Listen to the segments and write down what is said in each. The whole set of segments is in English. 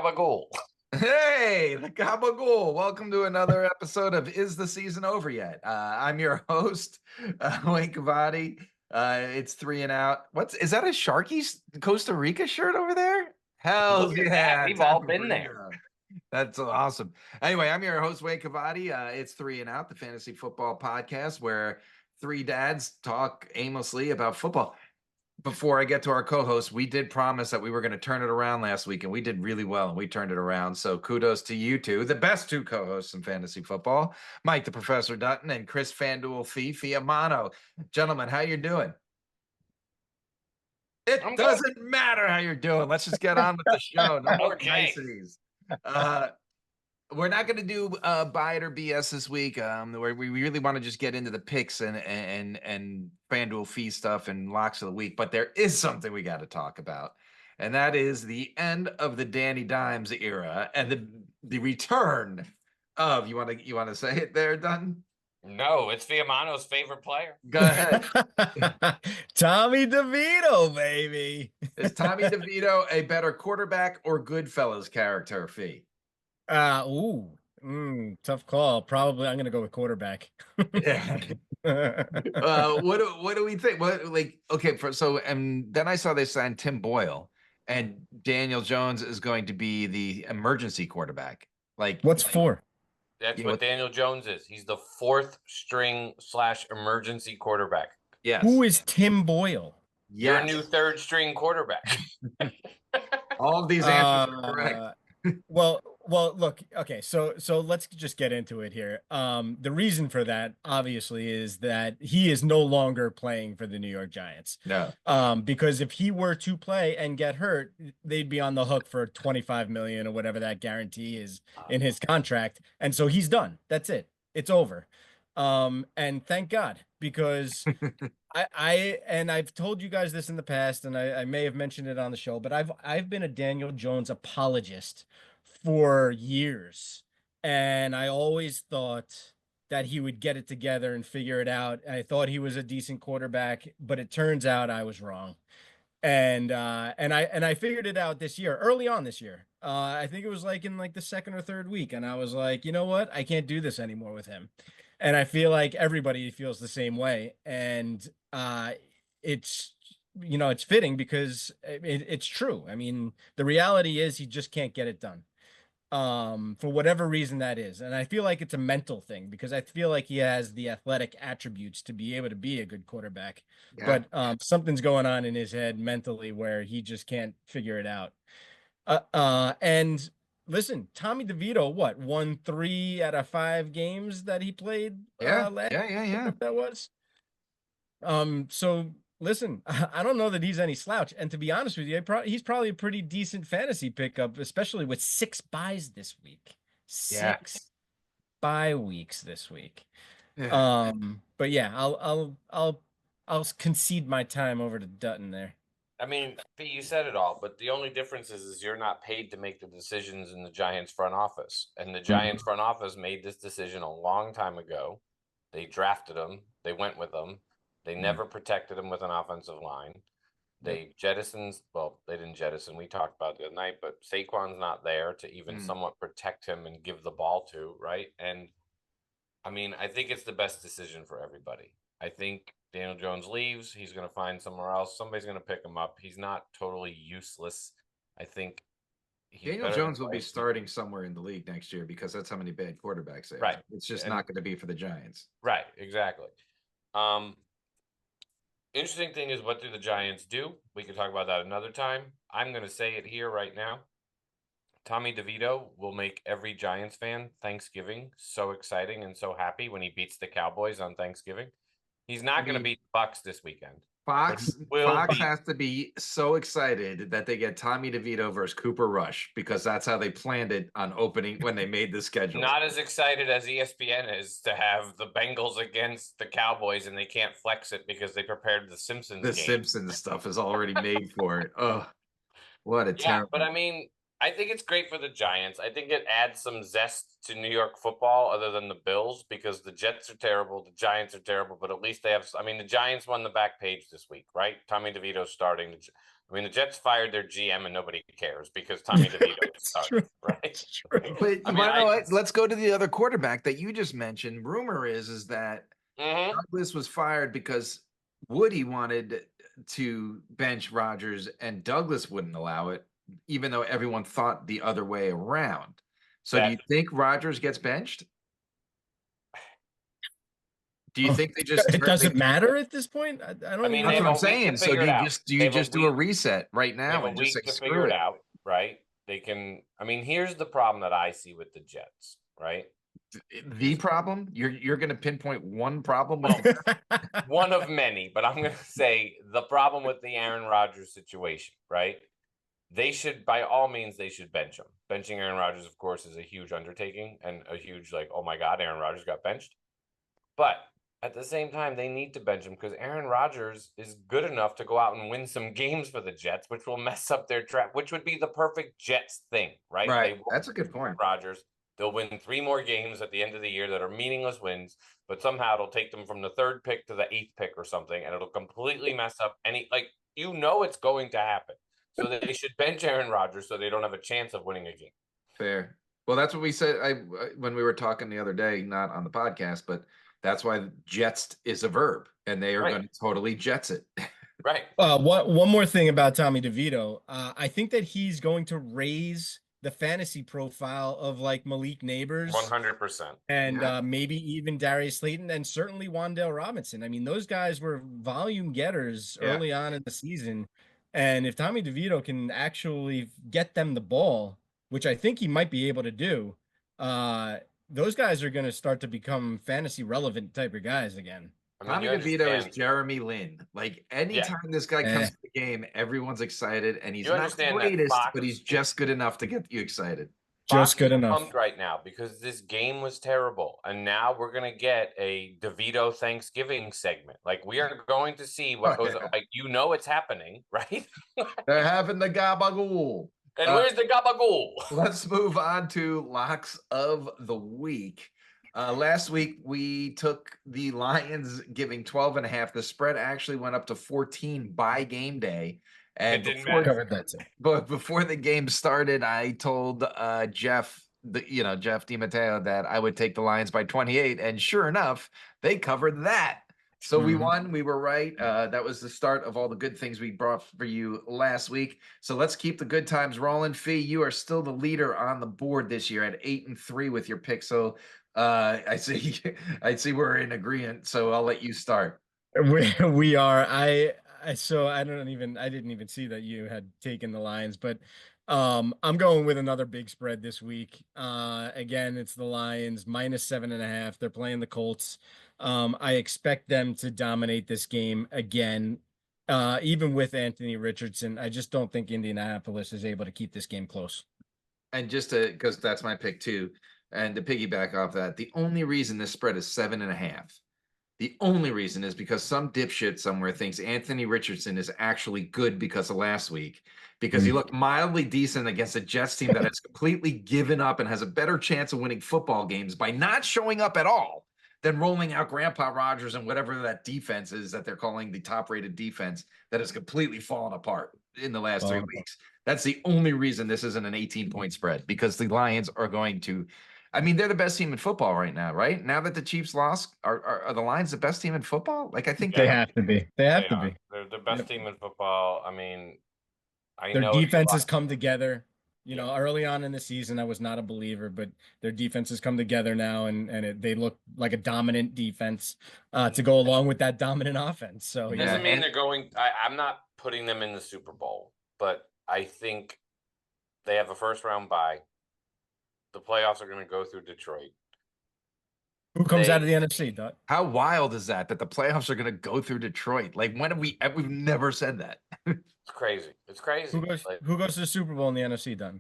Gabagool. Hey, the Gabagool. Welcome to another episode of Is the Season Over Yet? I'm your host, Wayne Cavati. It's 3 and Out. Is that a Sharkies Costa Rica shirt over there? Hell Look at that. yeah. We've all Time to been bring it there. up. That's awesome. Anyway, I'm your host, Wayne Cavati. It's 3 and Out, the fantasy football podcast where three dads talk aimlessly about football. Before I get to our co-host, we did promise that we were going to turn it around last week, and we did really well, and we turned it around. So kudos to you two, the best two co-hosts in fantasy football, Mike the Professor Dutton and Chris Fanduel Fee Fiamano. Gentlemen, how you doing? It I'm good. doesn't matter how you're doing. Let's just get on with the show. No more Okay. niceties. We're not going to do buy it or BS this week. Where we really want to just get into the picks and FanDuel fee stuff and locks of the week. But there is something we got to talk about, and that is the end of the Danny Dimes era and the return of you want to say it there, Dunn? No, it's Fiamano's favorite player. Go ahead. Tommy DeVito, baby. Is Tommy DeVito a better quarterback or Goodfellas character, Fee? Tough call. Probably I'm gonna go with quarterback. Yeah. What do we think? And then I saw they signed Tim Boyle, and Daniel Jones is going to be the emergency quarterback. What's for? That's what Daniel Jones is. He's the fourth string / emergency quarterback. Yes. Who is Tim Boyle? Your new third string quarterback. All of these answers are correct. Well, look, okay, so let's just get into it here. The reason for that obviously is that he is no longer playing for the New York Giants. No. Because if he were to play and get hurt, they'd be on the hook for 25 million or whatever that guarantee is in his contract. And so he's done. That's it. It's over. And thank God, because I've told you guys this in the past, and I may have mentioned it on the show, but I've been a Daniel Jones apologist for years, and I always thought that he would get it together and figure it out. And I thought he was a decent quarterback, but it turns out I was wrong. And I figured it out this year, early on this year. I think it was in the second or third week, and I was like, you know what? I can't do this anymore with him. And I feel like everybody feels the same way. And it's it's fitting because it's true. I mean, the reality is he just can't get it done. For whatever reason that is. And I feel like it's a mental thing because I feel like he has the athletic attributes to be able to be a good quarterback. Yeah. But something's going on in his head mentally where he just can't figure it out. And listen, Tommy DeVito, won 3 out of 5 games that he played? Yeah. That was. So listen, I don't know that he's any slouch. And to be honest with you, he's probably a pretty decent fantasy pickup, especially with 6 buys this week. 6 bye weeks this week. Yeah. But yeah, I'll concede my time over to Dutton there. I mean, you said it all, but the only difference is you're not paid to make the decisions in the Giants front office. And the Giants front office made this decision a long time ago. They drafted him. They went with him. They never protected him with an offensive line. They jettisoned, well, they didn't jettison. We talked about it the other night, but Saquon's not there to even somewhat protect him and give the ball to, right? And I mean, I think it's the best decision for everybody. I think Daniel Jones leaves. He's going to find somewhere else. Somebody's going to pick him up. He's not totally useless. I think Daniel Jones will be starting somewhere in the league next year because that's how many bad quarterbacks they have. Right. It's just not going to be for the Giants. Right, exactly. Interesting thing is, what do the Giants do? We can talk about that another time. I'm going to say it here right now. Tommy DeVito will make every Giants fan Thanksgiving so exciting and so happy when he beats the Cowboys on Thanksgiving. He's not going to beat the Bucks this weekend. Fox has to be so excited that they get Tommy DeVito versus Cooper Rush because that's how they planned it on opening when they made the schedule. Not as excited as ESPN is to have the Bengals against the Cowboys, and they can't flex it because they prepared the Simpsons game. Simpsons stuff is already made for it. Oh, what a terrible. But I mean, I think it's great for the Giants. I think it adds some zest to New York football other than the Bills because the Jets are terrible, the Giants are terrible, but at least they have. I mean, the Giants won the back page this week, right? Tommy DeVito starting. I mean, the Jets fired their GM and nobody cares because Tommy DeVito It's started, true. right? It's true. But I you mean, want to know what? Let's go to the other quarterback that you just mentioned. Rumor is that Mhm. Douglas was fired because Woody wanted to bench Rodgers and Douglas wouldn't allow it, even though everyone thought the other way around. So do you think Rodgers gets benched? Do you Oh, think they just it doesn't matter at this point. I don't mean, even they That's have what know. I'm a week saying. to So figure do it you out. just do They you have a just do a week. reset right They have now a and just say week to screw figure it it? out, right? They can. I mean, here's the problem that I see with the Jets, right? The problem? You're going to pinpoint one problem with Well, one of many, but I'm going to say the problem with the Aaron Rodgers situation, right? They should, by all means, they should bench him. Benching Aaron Rodgers, of course, is a huge undertaking and a huge, like, oh my God, Aaron Rodgers got benched. But at the same time, they need to bench him because Aaron Rodgers is good enough to go out and win some games for the Jets, which will mess up their trap, which would be the perfect Jets thing, right? Right. They won't That's a good bench point. Rodgers. They'll win 3 more games at the end of the year that are meaningless wins, but somehow it'll take them from the 3rd pick to the 8th pick or something, and it'll completely mess up any, like, it's going to happen. So they should bench Aaron Rodgers so they don't have a chance of winning a game. Fair. Well, that's what we said when we were talking the other day, not on the podcast, but that's why Jets is a verb, and they are Right. going to totally Jets it. Right. One more thing about Tommy DeVito. I think that he's going to raise the fantasy profile of like Malik Neighbors 100%. and Yeah. maybe even Darius Slayton and certainly Wan'Dale Robinson. I mean, those guys were volume getters Yeah. early on in the season. And if Tommy DeVito can actually get them the ball, which I think he might be able to do, those guys are going to start to become fantasy relevant type of guys again. I mean, Tommy you DeVito is understand. Jeremy Lin. Like anytime this guy comes to the game, everyone's excited, and he's You not the understand that greatest, Fox but he's just good enough to get you excited. Just Fox good is enough. pumped right now because this game was terrible, and now we're gonna get a DeVito Thanksgiving segment. Like we are going to see what goes. Like it's happening, right? They're having the gabagool. And where's the Gabagool? Let's move on to locks of the week. Last week we took the Lions giving 12.5. The spread actually went up to 14 by game day. And It didn't before, matter. but before the game started, I told Jeff DiMatteo that I would take the Lions by 28. And sure enough, they covered that. So we won. We were right. That was the start of all the good things we brought for you last week. So let's keep the good times rolling. Fee, you are still the leader on the board this year at 8-3 with your pick. So I see we're in agreement. So I'll let you start. We are. So I didn't even see that you had taken the Lions, but I'm going with another big spread this week. Again, it's the Lions -7.5. They're playing the Colts. I expect them to dominate this game again. Even with Anthony Richardson, I just don't think Indianapolis is able to keep this game close. And just because that's my pick too, and to piggyback off that, the only reason this spread is 7.5. The only reason is because some dipshit somewhere thinks Anthony Richardson is actually good because of last week, because he looked mildly decent against a Jets team that has completely given up and has a better chance of winning football games by not showing up at all than rolling out Grandpa Rodgers and whatever that defense is that they're calling the top-rated defense that has completely fallen apart in the last 3 weeks. That's the only reason this isn't an 18-point spread, because the Lions are going to I mean, they're the best team in football right now, right? Now that the Chiefs lost, are the Lions the best team in football? Like, I think They have to be. They have to be. They're the best team in football. I mean, Their know defense has come together. Early on in the season, I was not a believer, but their defense has come together now, and they look like a dominant defense to go along with that dominant offense. So It doesn't mean they're going. I'm not putting them in the Super Bowl, but I think they have a first-round bye. The playoffs are going to go through Detroit. Who comes out of the NFC, Dot? How wild is that the playoffs are going to go through Detroit? Like, when have we've never said that. It's crazy. It's crazy. Who goes to the Super Bowl in the NFC, Dot?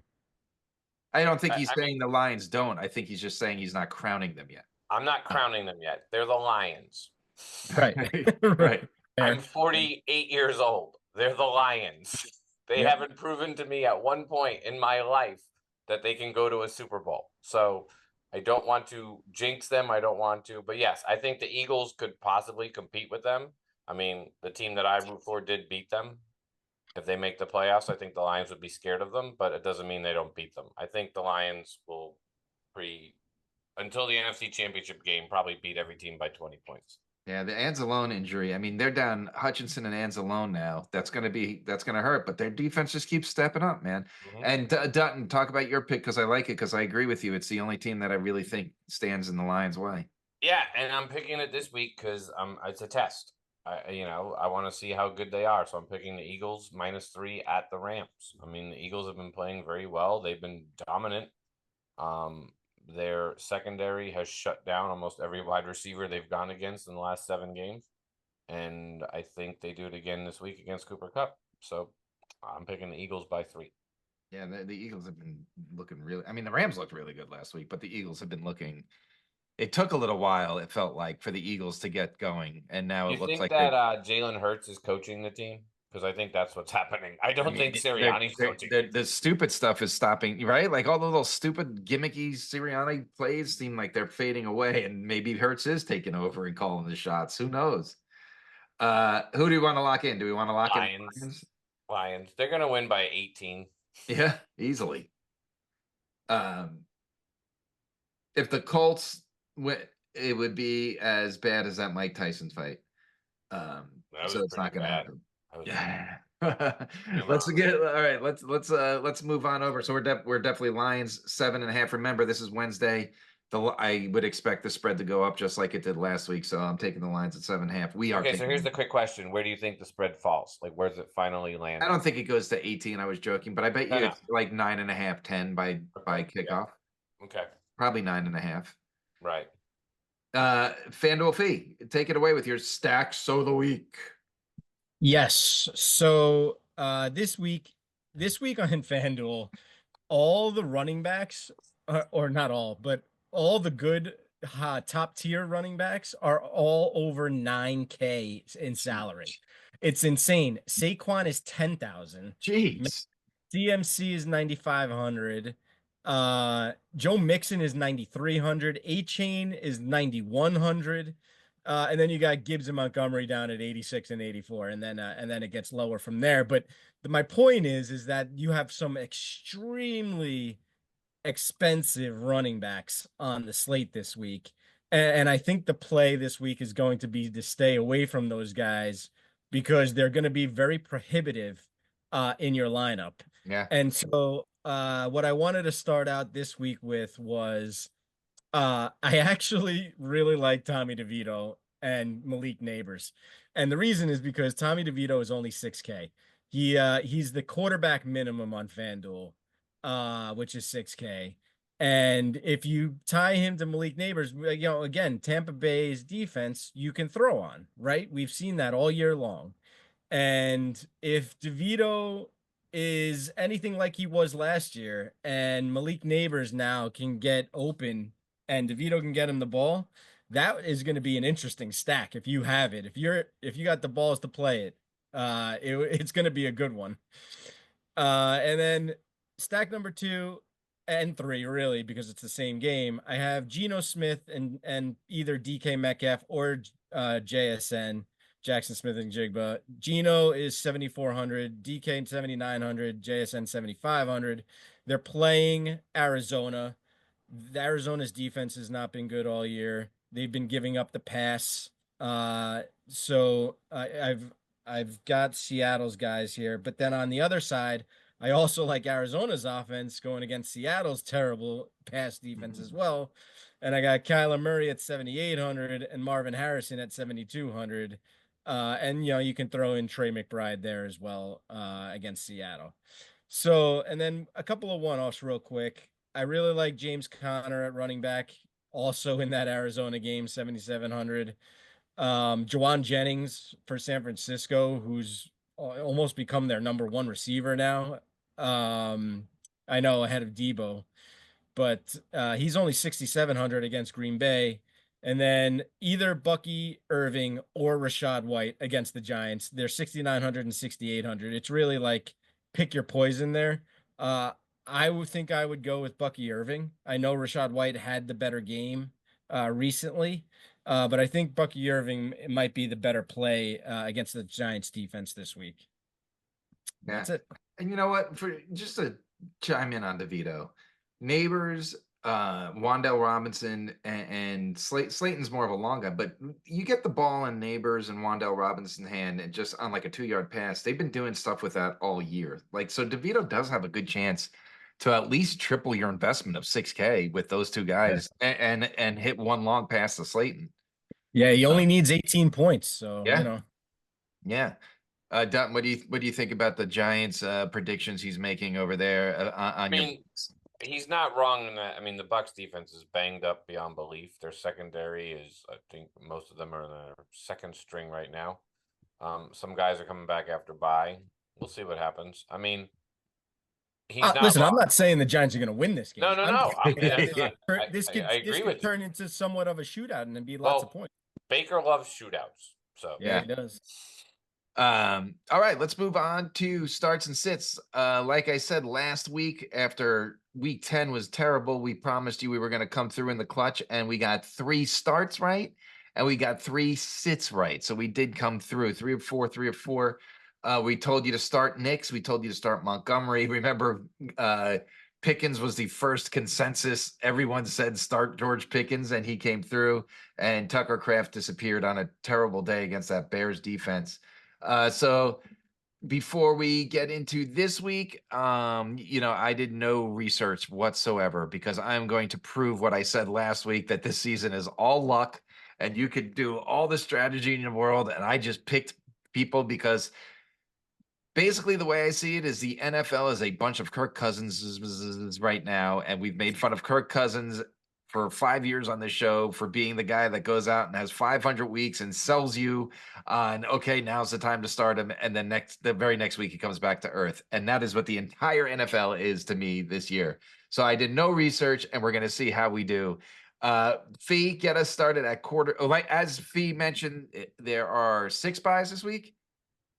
I don't think he's saying the Lions don't. I think he's just saying he's not crowning them yet. I'm not crowning them yet. They're the Lions. Right. Right. I'm 48 years old. They're the Lions. They Yep. haven't proven to me at one point in my life that they can go to a Super Bowl. So I don't want to jinx them. I don't want to, but yes, I think the Eagles could possibly compete with them. I mean, the team that I root for did beat them. If they make the playoffs, I think the Lions would be scared of them, but it doesn't mean they don't beat them. I think the Lions will pre until the NFC Championship game probably beat every team by 20 points. Yeah, the Anzalone injury. I mean, they're down Hutchinson and Anzalone now. That's gonna hurt, but their defense just keeps stepping up, man. And Dutton, talk about your pick because I like it because I agree with you. It's the only team that I really think stands in the Lions' way. Yeah, and I'm picking it this week because it's a test. I want to see how good they are, so I'm picking the Eagles -3 at the Rams. I mean, the Eagles have been playing very well. They've been dominant. Their secondary has shut down almost every wide receiver they've gone against in the last 7 games, and I think they do it again this week against Cooper Kupp. So I'm picking the Eagles by 3. Yeah, the Eagles have been looking really. I mean, the Rams looked really good last week, but the Eagles have been looking. It took a little while, it felt like, for the Eagles to get going, and now You it looks think like that Jalen Hurts is coaching the team? Because I think that's what's happening. I don't think Sirianni's coaching. The stupid stuff is stopping, right? Like all the little stupid gimmicky Sirianni plays seem like they're fading away, and maybe Hurts is taking over and calling the shots. Who knows? Who do you want to lock in? Do we want to lock in Lions? Lions. They're gonna win by 18. Yeah, easily. If the Colts win, it would be as bad as that Mike Tyson fight. So it's not going to happen. Yeah. Let's get all right. Let's move on over. So we're definitely Lions 7.5. Remember, this is Wednesday. I would expect the spread to go up just like it did last week. So I'm taking the Lions at 7.5. We are okay. So here's the quick question: where do you think the spread falls? Like, where's it finally land? I don't think it goes to 18. I was joking, but I bet you it's like 9.5, 10 by kickoff. Yeah. Okay. Probably 9.5. Right. Fanduel Fee, take it away with your stacks of the week. Yes. So this week on FanDuel, all the running backs, or not all, but all the good top tier running backs are all over 9K in salary. It's insane. Saquon is 10,000. Jeez. DMC is 9,500. Joe Mixon is 9,300. A-Chain is 9,100. And then you got Gibbs and Montgomery down at 86 and 84, and then it gets lower from there. But my point is that you have some extremely expensive running backs on the slate this week, and I think the play this week is going to be to stay away from those guys because they're going to be very prohibitive in your lineup. Yeah. And so what I wanted to start out this week with was I actually really like Tommy DeVito and Malik Neighbors. And the reason is because Tommy DeVito is only 6K. He's the quarterback minimum on FanDuel, which is 6K. And if you tie him to Malik Neighbors, again, Tampa Bay's defense you can throw on, right? We've seen that all year long. And if DeVito is anything like he was last year, and Malik Neighbors now can get open and DeVito can get him the ball, that is going to be an interesting stack if you have it. If you got the balls to play it, it's going to be a good one. And then stack number 2 and 3, really, because it's the same game. I have Geno Smith and either DK Metcalf or JSN. Jackson Smith and Jigba. Geno is 7,400, DK 7,900, JSN 7,500. They're playing Arizona. Arizona's defense has not been good all year. They've been giving up the pass. So I've got Seattle's guys here, but then on the other side, I also like Arizona's offense going against Seattle's terrible pass defense as well. And I got Kyler Murray at 7,800 and Marvin Harrison at 7,200. And you can throw in Trey McBride there as well against Seattle. So, and then a couple of one-offs real quick. I really like James Conner at running back, also in that Arizona game, 7,700. Juwan Jennings for San Francisco, who's almost become their number 1 receiver now. I know ahead of Debo, but he's only 6,700 against Green Bay. And then either Bucky Irving or Rashad White against the Giants. They're 6,900 and 6,800. It's really like pick your poison there. I would think I would go with Bucky Irving. I know Rashad White had the better game recently, but I think Bucky Irving might be the better play against the Giants defense this week. Yeah. That's it. And you know what? For just to chime in on DeVito, Neighbors, Wandell Robinson, and Slayton's more of a long guy, but you get the ball in Neighbors and Wandell Robinson's hand and just on like a 2-yard pass. They've been doing stuff with that all year. Like, so DeVito does have a good chance to at least triple your investment of 6K with those two guys and hit one long pass to Slayton. Yeah, he only needs 18 points, so Yeah. you know. Yeah. Dutton, what do you think about the Giants predictions he's making over there on your he's not wrong in that. I mean, the Bucks defense is banged up beyond belief. Their secondary is, I think, most of them are in their second string right now. Some guys are coming back after bye. We'll see what happens. I mean, he's not listen, wrong. I'm not saying the Giants are going to win this game. No. This could turn into somewhat of a shootout and then be lots of points. Baker loves shootouts, so yeah, he does. All right, let's move on to starts and sits. Like I said last week, after week 10 was terrible, we promised you we were going to come through in the clutch, and we got 3 starts right, and we got 3 sits right. So we did come through 3 of 4, 3 of 4. We told you to start Knicks. We told you to start Montgomery. Remember, Pickens was the first consensus. Everyone said start George Pickens, and he came through, and Tucker Kraft disappeared on a terrible day against that Bears defense. So before we get into this week, I did no research whatsoever because I'm going to prove what I said last week, that this season is all luck and you could do all the strategy in the world. And I just picked people because basically the way I see it is the NFL is a bunch of Kirk Cousins right now. And we've made fun of Kirk Cousins for 5 years on this show for being the guy that goes out and has 500 weeks and sells you on, okay, now's the time to start him. And then the very next week he comes back to earth. And that is what the entire NFL is to me this year. So I did no research and we're going to see how we do. Fee, get us started at quarter. Like as Fee mentioned, there are 6 buys this week.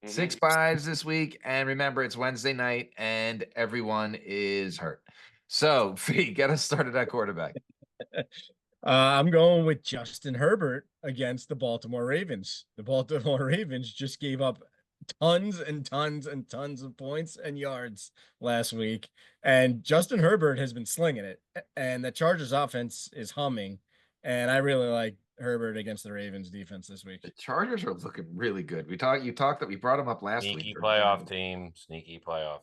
6 buys this week. And remember, it's Wednesday night and everyone is hurt. So Fee, get us started at quarterback. I'm going with Justin Herbert against the Baltimore Ravens. The Baltimore Ravens just gave up tons and tons and tons of points and yards last week. And Justin Herbert has been slinging it. And the Chargers offense is humming. And I really like Herbert against the Ravens defense this week. The Chargers are looking really good. You talked that we brought them up last week. Sneaky playoff team.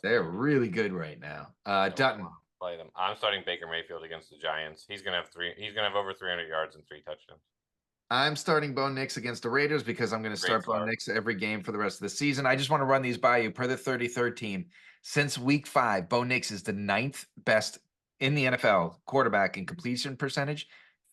They're really good right now. Dutton. Play them. I'm starting Baker Mayfield against the Giants. He's gonna have over 300 yards and 3 touchdowns. I'm starting Bo Nix against the Raiders because I'm going to start Bo Nix every game for the rest of the season. I just want to run these by you per the 33rd team. Since week 5, Bo Nix is the 9th best in the NFL quarterback in completion percentage,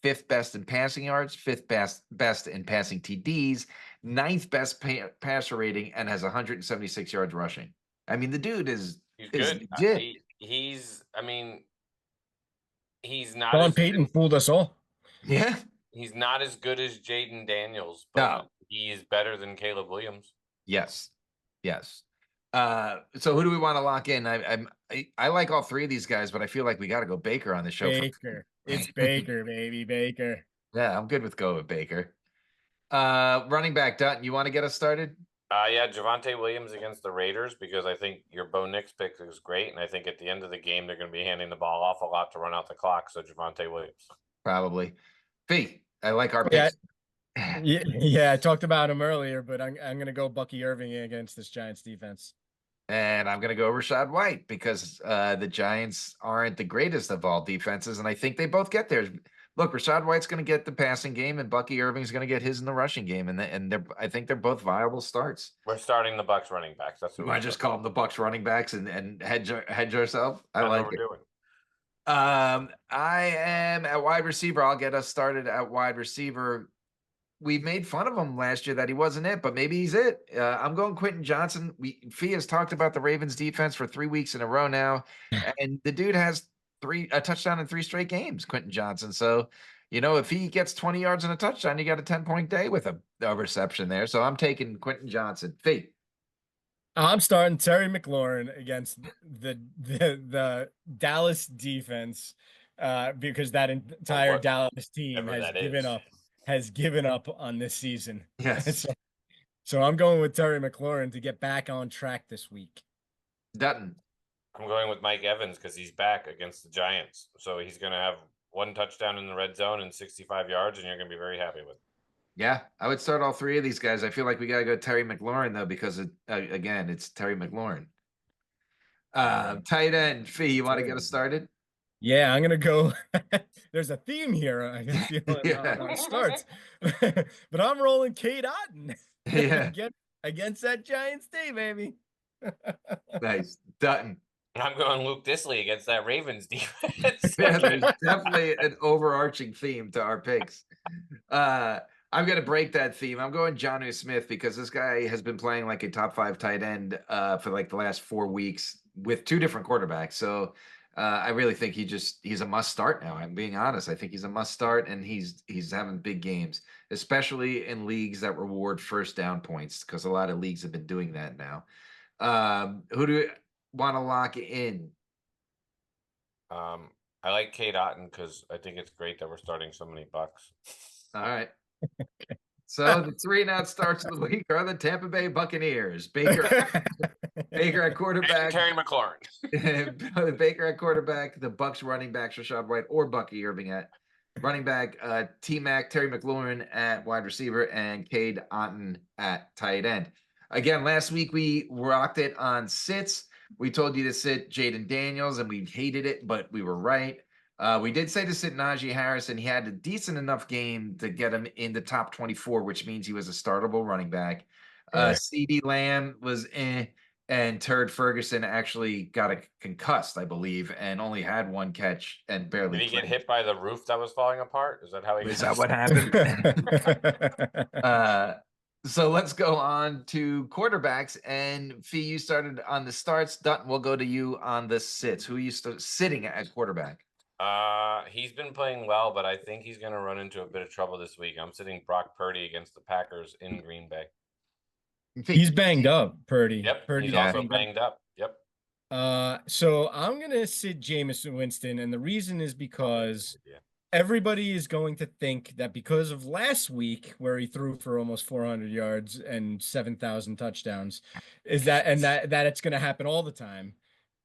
5th best in passing yards, 5th best in passing TDs, 9th best passer rating, and has 176 yards rushing. I mean, the dude is good. Legit. He's not. Sean Payton fooled us all. Yeah. He's not as good as Jaden Daniels, but he is better than Caleb Williams. Yes. So who do we want to lock in? I like all 3 of these guys, but I feel like we got to go Baker on the show. Baker. It's Baker, baby. Baker. Yeah, I'm good with going with Baker. Running back, Dutton, you want to get us started? Yeah, Javonte Williams against the Raiders because I think your Bo Nix pick is great, and I think at the end of the game they're going to be handing the ball off a lot to run out the clock. So Javonte Williams, probably. Fee, I like our picks. Yeah, I talked about him earlier, but I'm going to go Bucky Irving against this Giants defense. And I'm going to go Rashad White because the Giants aren't the greatest of all defenses, and I think they both get there. Look, Rashad White's going to get the passing game, and Bucky Irving's going to get his in the rushing game, and I think they're both viable starts. We're starting the Bucks running backs. That's what I just call them the Bucks running backs and hedge yourself. I That's like what we're doing. I am at wide receiver. I'll get us started at wide receiver. We made fun of him last year that he wasn't it, but maybe he's it. I'm going Quentin Johnson. Fee has talked about the Ravens defense for 3 weeks in a row now, and the dude has a touchdown in 3 straight games, Quentin Johnson. So, if he gets 20 yards and a touchdown, you got a 10-point day with a reception there. So I'm taking Quentin Johnson. Fee. I'm starting Terry McLaurin against the Dallas defense, because that entire Dallas team Whatever has that given is. up on this season. Yes. So I'm going with Terry McLaurin to get back on track this week. Dutton. I'm going with Mike Evans because he's back against the Giants. So he's going to have 1 touchdown in the red zone and 65 yards, and you're going to be very happy with it. Yeah, I would start all three of these guys. I feel like we got to go Terry McLaurin, though, because, again, it's Terry McLaurin. Tight end, Fee, you want to get us started? Yeah, I'm gonna go. There's a theme here. I feel Yeah. on starts, but I'm rolling Kate Otten Yeah. against that Giants day, baby. Nice. Dutton. I'm going Luke Disley against that Ravens defense. Yeah, there's definitely an overarching theme to our picks. I'm going to break that theme. I'm going Jonnu Smith because this guy has been playing like a top 5 tight end for like the last 4 weeks with 2 different quarterbacks. So I really think he's a must start now. I'm being honest. I think he's a must start, and he's having big games, especially in leagues that reward first down points, because a lot of leagues have been doing that now. Who do you want to lock in? I like Kate Otten because I think it's great that we're starting so many Bucks. All right. So the 3-and-out starts of the week are the Tampa Bay Buccaneers. Baker at quarterback. Terry McLaurin. Baker at quarterback. The Bucks running backs Rashad White or Bucky Irving at running back. T-Mac, Terry McLaurin at wide receiver, and Cade Otton at tight end. Again, last week we rocked it on sits. We told you to sit Jaden Daniels, and we hated it, but we were right. We did say to sit Najee Harris, and he had a decent enough game to get him in the top 24, which means he was a startable running back. CeeDee Lamb was and Turd Ferguson actually got a concussed, I believe, and only had 1 catch and barely. Did he get hit by the roof that was falling apart? Is that how he? Is that what happened? So let's go on to quarterbacks. And Fee, you started on the starts. Dutton, we'll go to you on the sits. Who are you sitting at quarterback? He's been playing well, but I think he's going to run into a bit of trouble this week. I'm sitting Brock Purdy against the Packers in Green Bay. He's banged up, Purdy. Yep, Purdy's he's also banged up. Yep. So I'm gonna sit Jameis Winston, and the reason is because everybody is going to think that because of last week where he threw for almost 400 yards and 7,000 touchdowns, that it's going to happen all the time.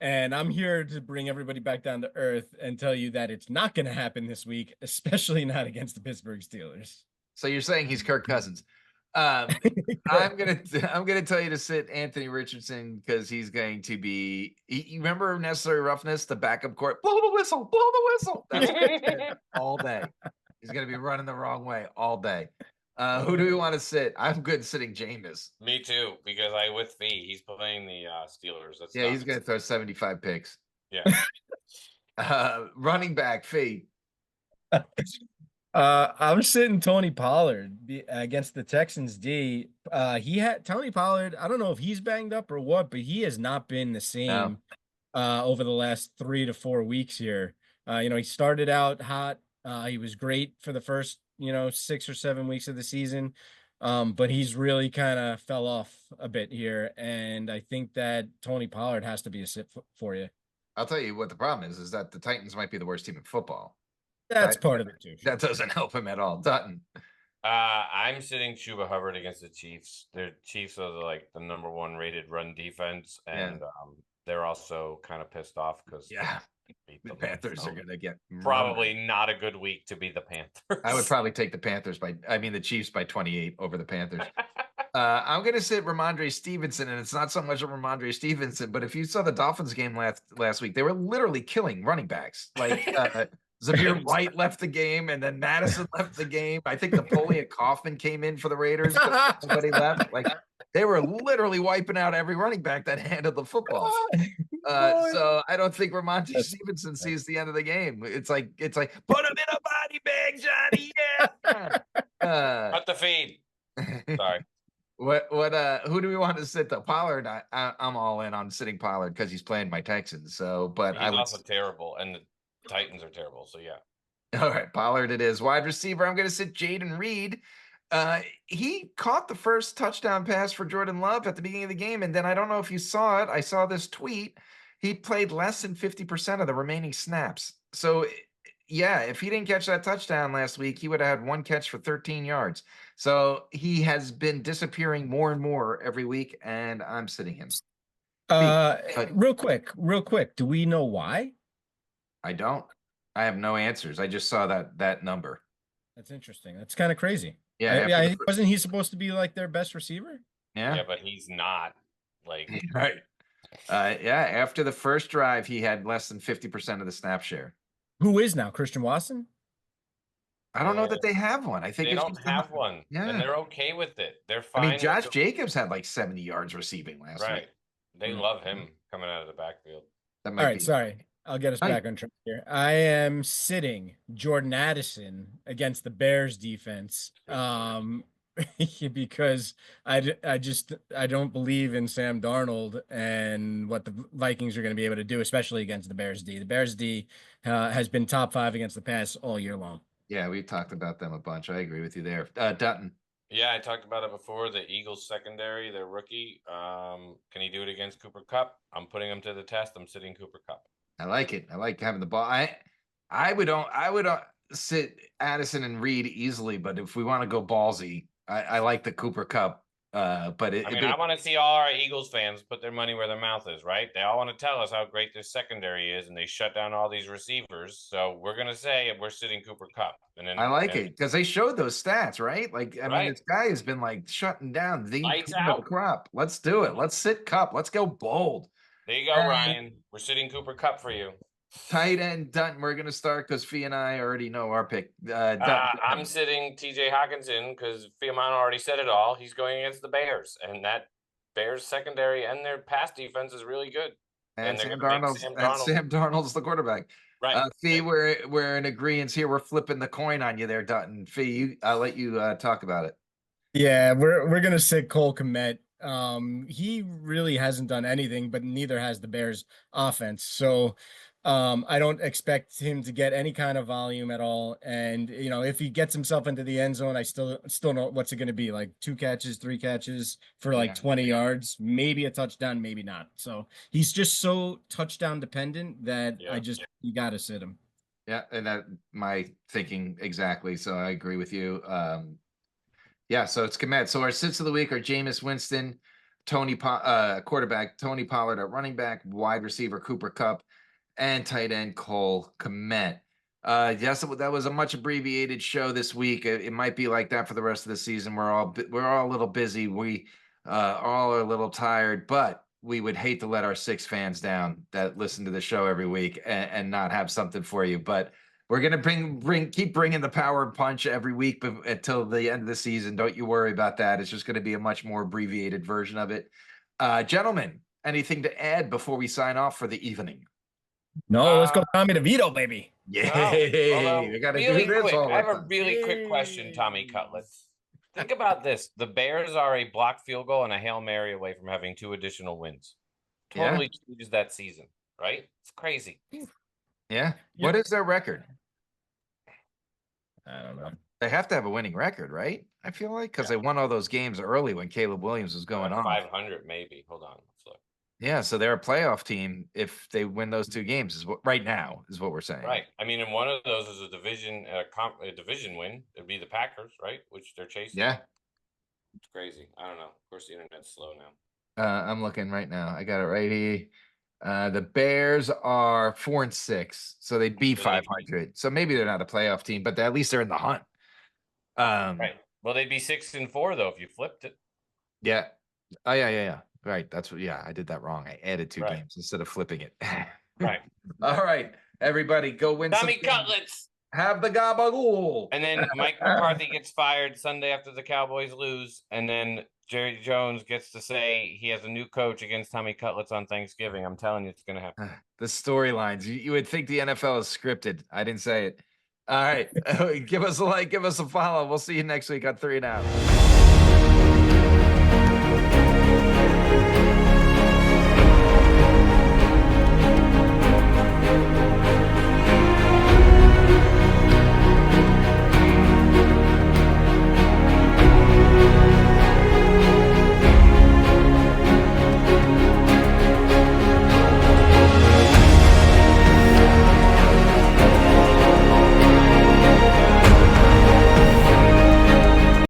And I'm here to bring everybody back down to earth and tell you that it's not going to happen this week, especially not against the Pittsburgh Steelers. So you're saying he's Kirk Cousins. I'm gonna tell you to sit Anthony Richardson because he's going to be. You remember Necessary Roughness, the backup court? Blow the whistle, blow the whistle. That's all day. He's gonna be running the wrong way all day. Who do we want to sit? I'm good sitting Jameis. Me too, because with Fee, he's playing the Steelers. He's gonna throw 75 picks. Yeah. Running back Fee. I'm sitting Tony Pollard against the Texans D. Tony Pollard. I don't know if he's banged up or what, but he has not been the same over the last 3 to 4 weeks here. He started out hot. He was great for the first, 6 or 7 weeks of the season. But he's really kind of fell off a bit here. And I think that Tony Pollard has to be a sit for you. I'll tell you what the problem is that the Titans might be the worst team in football. That's part of it too. That doesn't help him at all. Dutton. I'm sitting Chuba Hubbard against the Chiefs. The Chiefs are the number 1 rated run defense, and they're also kind of pissed off because the Panthers are gonna get probably not a good week to be the Panthers. I would probably take the Chiefs by 28 over the Panthers. I'm gonna sit Ramondre Stevenson, and it's not so much of Ramondre Stevenson, but if you saw the Dolphins game last week, they were literally killing running backs. Zamir White left the game, and then Madison left the game. I think Napoleon Kaufman came in for the Raiders. Somebody left. They were literally wiping out every running back that handled the football. So I don't think Ramondre Stevenson sees the end of the game. It's like put him in a body bag, Johnny. Yeah. Cut the feed. Sorry. Who do we want to sit though? Pollard. I'm all in on sitting Pollard because he's playing my Texans. So, but he's also terrible, and the Titans are terrible. So yeah. All right, Pollard it is. Wide receiver, I'm going to sit Jaden Reed. He caught the first touchdown pass for Jordan Love at the beginning of the game, and then I don't know if you saw it. I saw this tweet. He played less than 50% of the remaining snaps. So, yeah, if he didn't catch that touchdown last week, he would have had one catch for 13 yards. So he has been disappearing more and more every week, and I'm sitting him. Real quick. Do we know why? I don't. I have no answers. I just saw that number. That's interesting. That's kind of crazy. Yeah, wasn't he supposed to be like their best receiver? Yeah, but he's not. Like, right. Yeah, after the first drive, he had less than 50% of the snap share. Who is now? Christian Watson? I don't know that they have one. I think they it's don't have one. Yeah. And they're okay with it. They're fine. I mean, Josh Jacobs had like 70 yards receiving last week. Right. They love him coming out of the backfield. That All might right, be. sorry. I'll get us back on track here. I am sitting Jordan Addison against the Bears defense. Because I don't believe in Sam Darnold and what the Vikings are going to be able to do, especially against the Bears D. The Bears D has been top 5 against the pass all year long. Yeah, we've talked about them a bunch. I agree with you there. Dutton. Yeah, I talked about it before. The Eagles secondary, their rookie. Can he do it against Cooper Kupp? I'm putting him to the test. I'm sitting Cooper Kupp. I like it. I like having the ball. I would sit Addison and Reed easily, but if we want to go ballsy, I like the Cooper Kupp. But I want to see all our Eagles fans put their money where their mouth is, right? They all want to tell us how great this secondary is, and they shut down all these receivers. So we're gonna say we're sitting Cooper Kupp. And then I like it because they showed those stats, right? Like, I mean, this guy has been like shutting down the crop. Let's do it. Let's sit Kupp. Let's go bold. There you go, Ryan. We're sitting Cooper Kupp for you. Tight end Dutton. We're gonna start because Fee and I already know our pick. I'm sitting TJ Hawkinson because Fiamano already said it all. He's going against the Bears, and that Bears secondary and their pass defense is really good. And Sam Darnold's the quarterback. Right. Fee, we're in agreement here. We're flipping the coin on you there, Dutton. Fee, I'll let you talk about it. Yeah, we're gonna sit Cole Kmet. He really hasn't done anything, but neither has the Bears offense. So I don't expect him to get any kind of volume at all. And if he gets himself into the end zone, I still know what's it going to be, like 2 catches, 3 catches for like 20 yards, maybe a touchdown, maybe not. So he's just so touchdown dependent that you got to sit him. Yeah, and that my thinking exactly. So I agree with you. Yeah, so it's Kmet. So our sits of the week are Jameis Winston, quarterback Tony Pollard at running back, wide receiver Cooper Kupp, and tight end Cole Kmet. Yes, that was a much abbreviated show this week. It might be like that for the rest of the season. We're all a little busy. We all are a little tired, but we would hate to let our 6 fans down that listen to the show every week and not have something for you. But we're gonna keep bringing the power punch every week until the end of the season. Don't you worry about that. It's just going to be a much more abbreviated version of it. Gentlemen, anything to add before we sign off for the evening? No, let's go Tommy DeVito, baby. Yeah, we got to do this. I have a really quick question, Tommy Cutlets. Think about this. The Bears are a blocked field goal and a Hail Mary away from having 2 additional wins. Totally changes that season, right? It's crazy. Yeah. What is their record? I don't know. They have to have a winning record, right? I feel like because they won all those games early when Caleb Williams was going on. 500 maybe. Hold on. Let's look. Yeah, so they're a playoff team if they win those 2 games. Is what right now is what we're saying. Right. I mean, and one of those is a division win. It'd be the Packers, right? Which they're chasing. Yeah. It's crazy. I don't know. Of course, the internet's slow now. I'm looking right now. I got it right here. The Bears are 4-6, so they'd be 500. So maybe they're not a playoff team, but at least they're in the hunt. Right. Well, they'd be 6-4 though if you flipped it. Yeah. Oh yeah. Right. That's what. Yeah, I did that wrong. I added 2 games instead of flipping it. Right. All right, everybody, go win. Tommy Cutlets. Have the Gabagool. And then Mike McCarthy gets fired Sunday after the Cowboys lose, and then Jerry Jones gets to say he has a new coach against Tommy Cutlets on Thanksgiving. I'm telling you, it's going to happen. The storylines. You would think the NFL is scripted. I didn't say it. All right. Give us a like. Give us a follow. We'll see you next week on 3 and Out.